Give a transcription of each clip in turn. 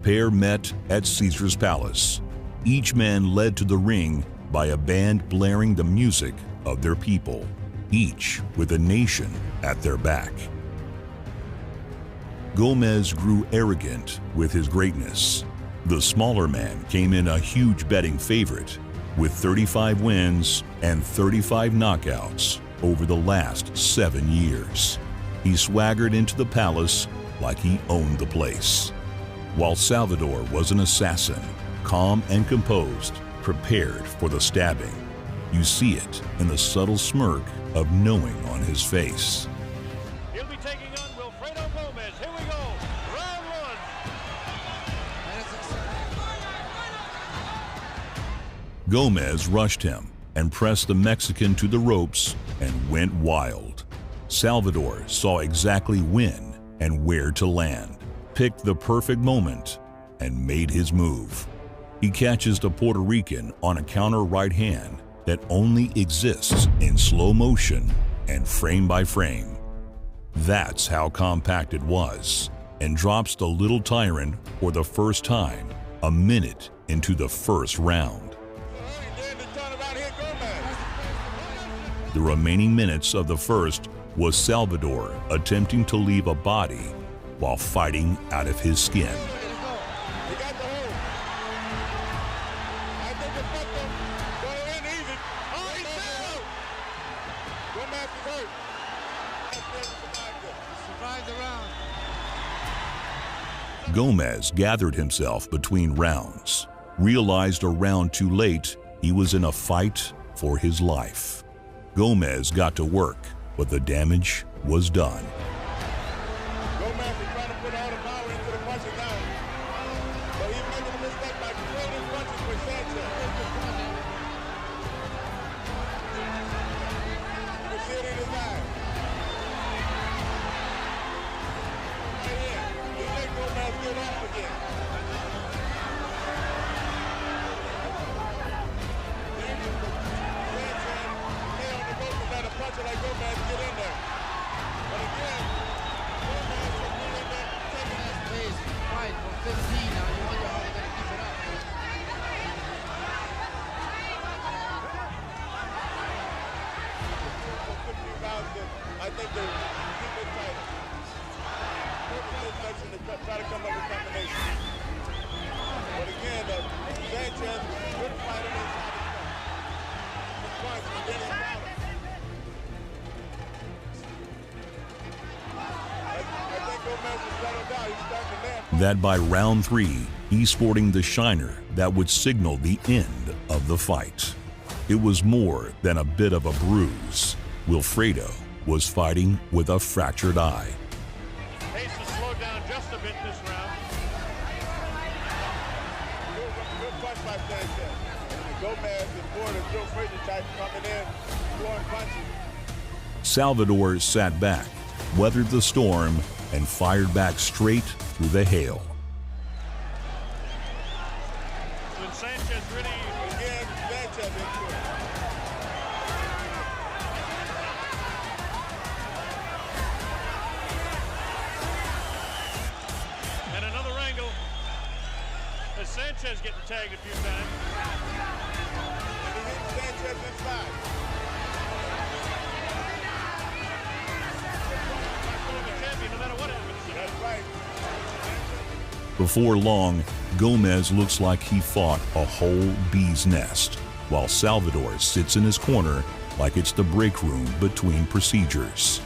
Pair met at Caesar's palace. Each man led to the ring by a band blaring the music of their people, each with a nation at their back. Gomez grew arrogant with his greatness. The smaller man came in a huge betting favorite with 35 wins and 35 knockouts over the last 7 years. He swaggered into the palace like he owned the place, while Salvador was an assassin, calm and composed, prepared for the stabbing. You see it in the subtle smirk of knowing on his face. He'll be taking on Wilfredo Gomez. Here we go. Round one. Gomez rushed him and pressed the Mexican to the ropes and went wild. Salvador saw exactly when and where to land, picked the perfect moment, and made his move. He catches the Puerto Rican on a counter right hand that only exists in slow motion and frame by frame. That's how compact it was, and drops the little tyrant for the first time a minute into the first round. The remaining minutes of the first was Salvador attempting to leave a body while fighting out of his skin. Gomez gathered himself between rounds, realized a round too late he was in a fight for his life. Gomez got to work, but the damage was done. Gomez is trying to put all the power into the punches now, but he's making a mistake by trading punches with Sanchez. You can see it in his eyes. Right here. He let Gomez get off again. Like Gomez get in there. But again, Gomez is really not taking that pace. Fight for 15 now. You wonder how they're going to keep it up. For 15 rounds, I think they keep it tight. To try to come up with combinations. But again, Sanchez good fighter inside his punch and then his power. That by round 3, he's sporting the shiner that would signal the end of the fight. It was more than a bit of a bruise. Wilfredo was fighting with a fractured eye. Pace has slowed down just a bit this round. Good punch by Sanchez. Gomez is more than Joe Frazier type coming in, throwing punches. Salvador sat back, weathered the storm, and fired back straight through the hail. When Sanchez really again, Sanchez into it. And another angle as Sanchez getting tagged a few times. And he hits Sanchez inside. No matter what happens. That's right. Before long, Gomez looks like he fought a whole bee's nest, while Salvador sits in his corner like it's the break room between procedures.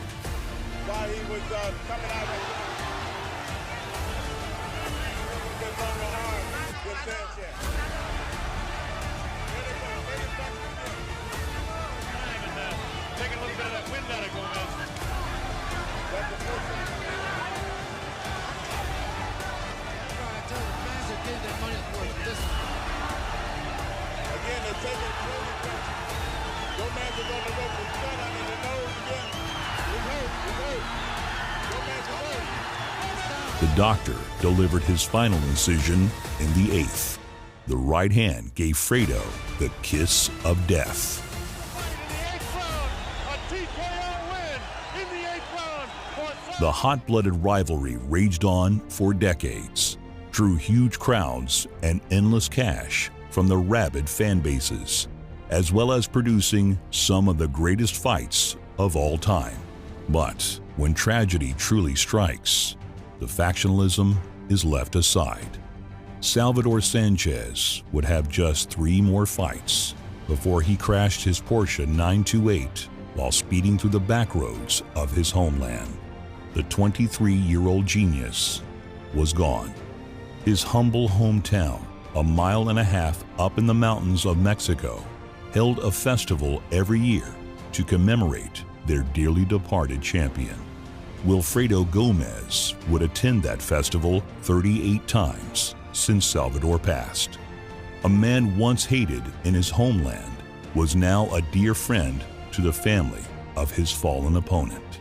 While he was coming out of his longer arm with Sanchez. Taking a little bit of that wind out of Gomez. That's the first time. Again, they're taking crazy punches. Gomez is on the rope with gun under the nose again. He's hurt. He's hurt. Gomez is hurt. The doctor delivered his final incision in the 8th. The right hand gave Fredo the kiss of death. The hot-blooded rivalry raged on for decades. drew huge crowds and endless cash from the rabid fan bases, as well as producing some of the greatest fights of all time. But when tragedy truly strikes, the factionalism is left aside. Salvador Sanchez would have just 3 more fights before he crashed his Porsche 928 while speeding through the back roads of his homeland. The 23-year-old genius was gone. His humble hometown, a mile and a half up in the mountains of Mexico, held a festival every year to commemorate their dearly departed champion. Wilfredo Gomez would attend that festival 38 times since Salvador passed. A man once hated in his homeland was now a dear friend to the family of his fallen opponent.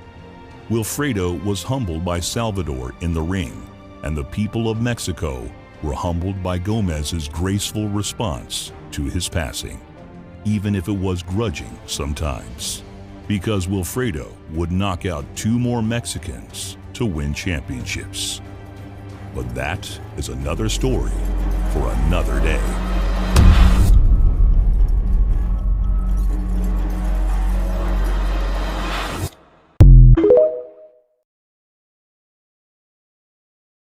Wilfredo was humbled by Salvador in the ring, and the people of Mexico were humbled by Gomez's graceful response to his passing, even if it was grudging sometimes, because Wilfredo would knock out 2 more Mexicans to win championships. But that is another story for another day.